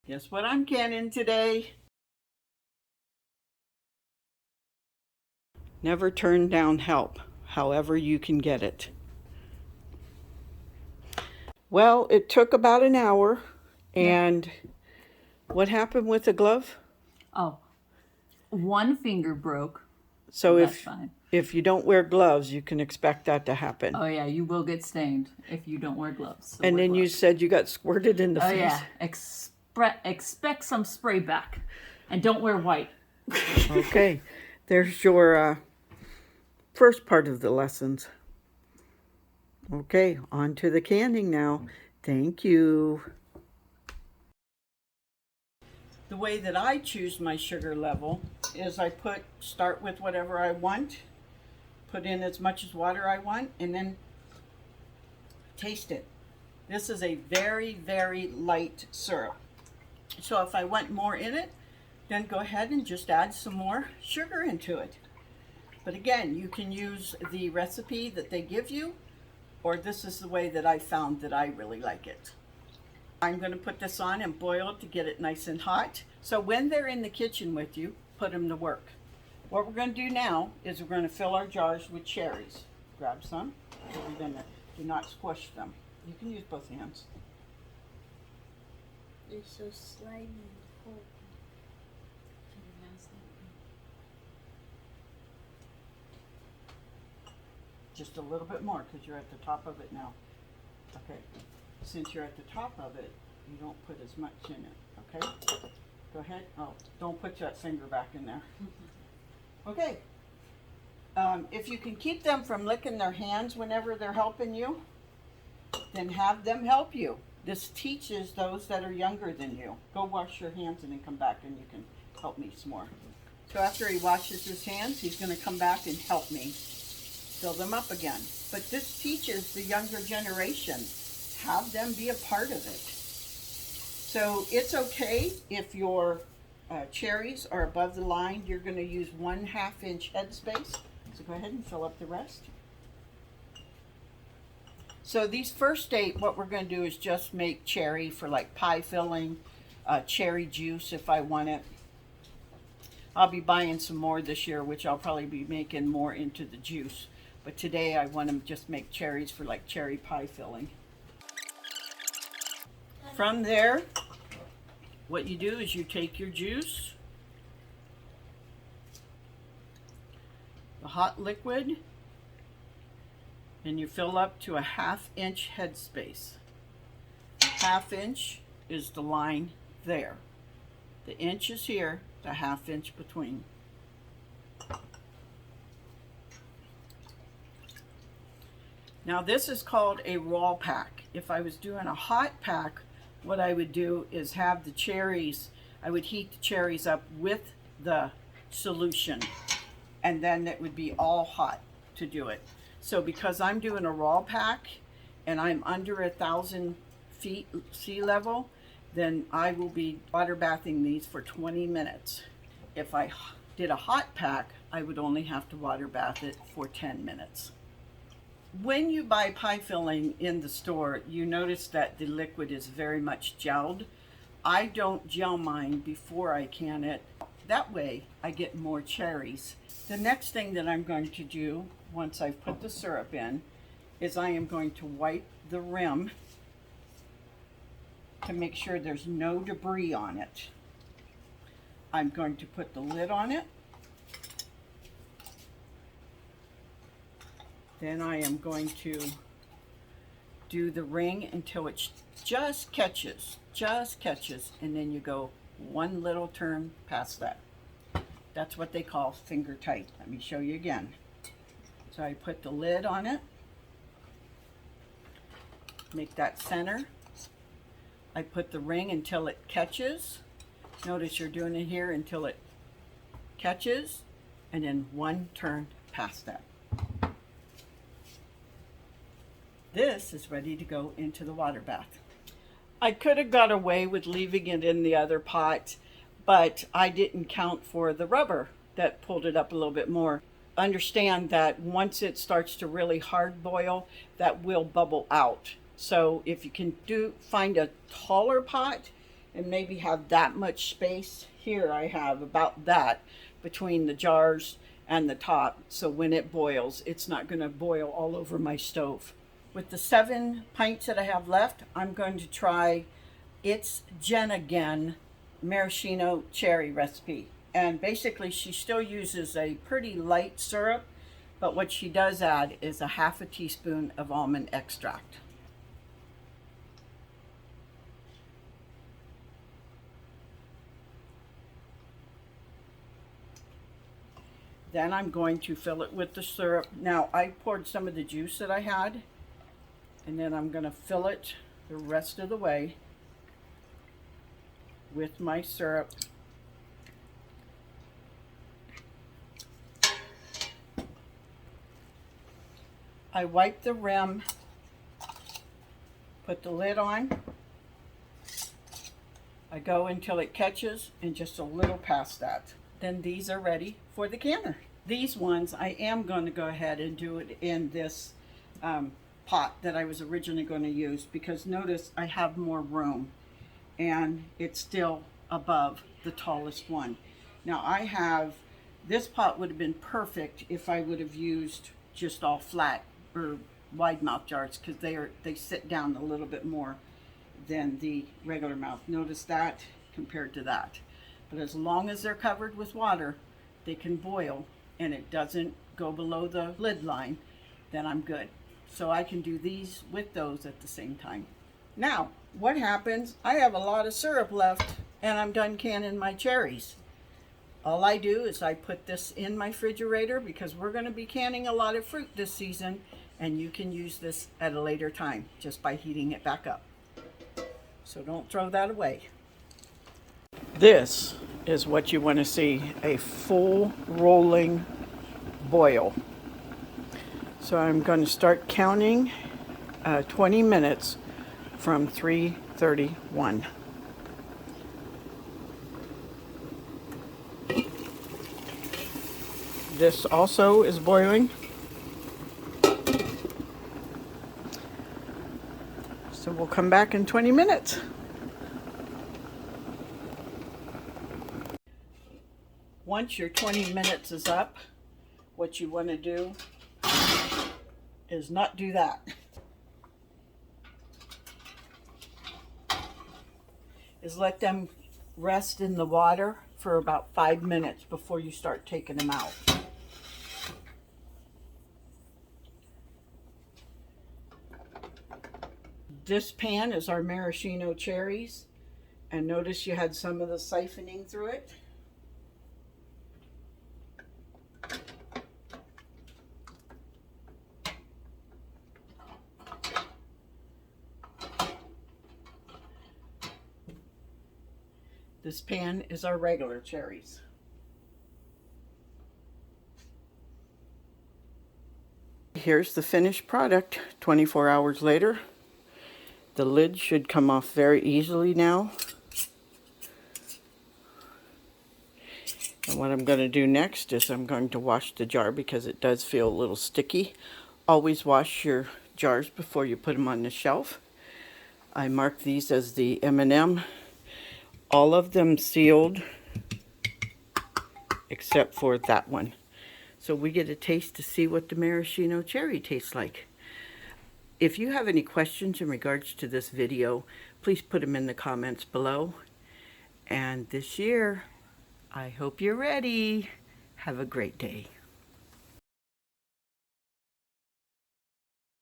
Guess what I'm canning today? Never turn down help, however you can get it. Well, it took about an hour, and what happened with the glove? Oh, one finger broke. So That's fine. if you don't wear gloves, you can expect that to happen. Oh yeah, you will get stained if you don't wear gloves. So And wear then you gloves. said you got squirted in the Oh face. yeah, expect some spray back, and don't wear white. Okay, there's your first part of the lessons. Okay, on to the canning now. Thank you. The way that I choose my sugar level is I start with whatever I want, put in as much as water I want, and then taste it. This is a very, very light syrup. So if I want more in it, then go ahead and just add some more sugar into it. But again, you can use the recipe that they give you, or this is the way that I found that I really like it. I'm going to put this on and boil it to get it nice and hot. So when they're in the kitchen with you, put them to work. What we're going to do now is we're going to fill our jars with cherries. Grab some. We're going to do not squish them. You can use both hands. They're so slimy and cold. Just a little bit more because you're at the top of it now. Okay. Since you're at the top of it, you don't put as much in it. Okay? Go ahead. Oh, don't put that finger back in there. Okay. If you can keep them from licking their hands whenever they're helping you, then have them help you. This teaches those that are younger than you. Go wash your hands and then come back and you can help me some more. So after he washes his hands, he's going to come back and help me fill them up again. But this teaches the younger generation. Have them be a part of it. So it's okay if your cherries are above the line. You're going to use 1/2 inch headspace. So go ahead and fill up the rest. So these first 8, what we're going to do is just make cherry for like pie filling, cherry juice if I want it. I'll be buying some more this year, which I'll probably be making more into the juice. But today I want to just make cherries for like cherry pie filling. From there, what you do is you take your juice, the hot liquid, and you fill up to a 1/2 inch headspace. 1/2 inch is the line there. The inch is here, the 1/2 inch between. Now this is called a raw pack. If I was doing a hot pack, what I would do is have the cherries, I would heat the cherries up with the solution, and then it would be all hot to do it. So because I'm doing a raw pack and I'm under 1,000 feet sea level, then I will be water bathing these for 20 minutes. If I did a hot pack, I would only have to water bath it for 10 minutes. When you buy pie filling in the store, you notice that the liquid is very much gelled. I don't gel mine before I can it. That way I get more cherries. The next thing that I'm going to do once I've put the syrup in is I am going to wipe the rim to make sure there's no debris on it. I'm going to put the lid on it. Then I am going to do the ring until it just catches, and then you go one little turn past that. That's what they call finger tight. Let me show you again. So I put the lid on it, make that center. I put the ring until it catches. Notice you're doing it here until it catches, and then one turn past that. This is ready to go into the water bath. I could have got away with leaving it in the other pot, but I didn't count for the rubber that pulled it up a little bit more. Understand that once it starts to really hard boil, that will bubble out. So if you can find a taller pot, and maybe have that much space. Here I have about that between the jars and the top, so when it boils, it's not going to boil all over my stove. With the 7 pints that I have left, I'm going to try It's Jen Again maraschino cherry recipe. And basically she still uses a pretty light syrup, but what she does add is a half a teaspoon of almond extract. Then I'm going to fill it with the syrup. Now I poured some of the juice that I had, and then I'm going to fill it the rest of the way with my syrup. I wipe the rim, put the lid on. I go until it catches and just a little past that. Then these are ready for the canner. These ones I am going to go ahead and do it in this pot that I was originally going to use, because notice I have more room and it's still above the tallest one. Now I have, this pot would have been perfect if I would have used just all flat or wide mouth jars, because they sit down a little bit more than the regular mouth. Notice that compared to that. But as long as they're covered with water, they can boil and it doesn't go below the lid line, then I'm good. So I can do these with those at the same time. Now, what happens? I have a lot of syrup left and I'm done canning my cherries. All I do is I put this in my refrigerator, because we're going to be canning a lot of fruit this season, and you can use this at a later time just by heating it back up. So don't throw that away. This is what you want to see, a full rolling boil. So I'm going to start counting 20 minutes from 3:31. This also is boiling. So we'll come back in 20 minutes. Once your 20 minutes is up, what you want to do is not do that. Is let them rest in the water for about 5 minutes before you start taking them out. This pan is our maraschino cherries, and notice you had some of the siphoning through it. This pan is our regular cherries. Here's the finished product 24 hours later. The lid should come off very easily now. And what I'm going to do next is I'm going to wash the jar, because it does feel a little sticky. Always wash your jars before you put them on the shelf. I marked these as the M&M. All of them sealed except for that one. So we get a taste to see what the maraschino cherry tastes like. If you have any questions in regards to this video, please put them in the comments below. And this year, I hope you're ready. Have a great day.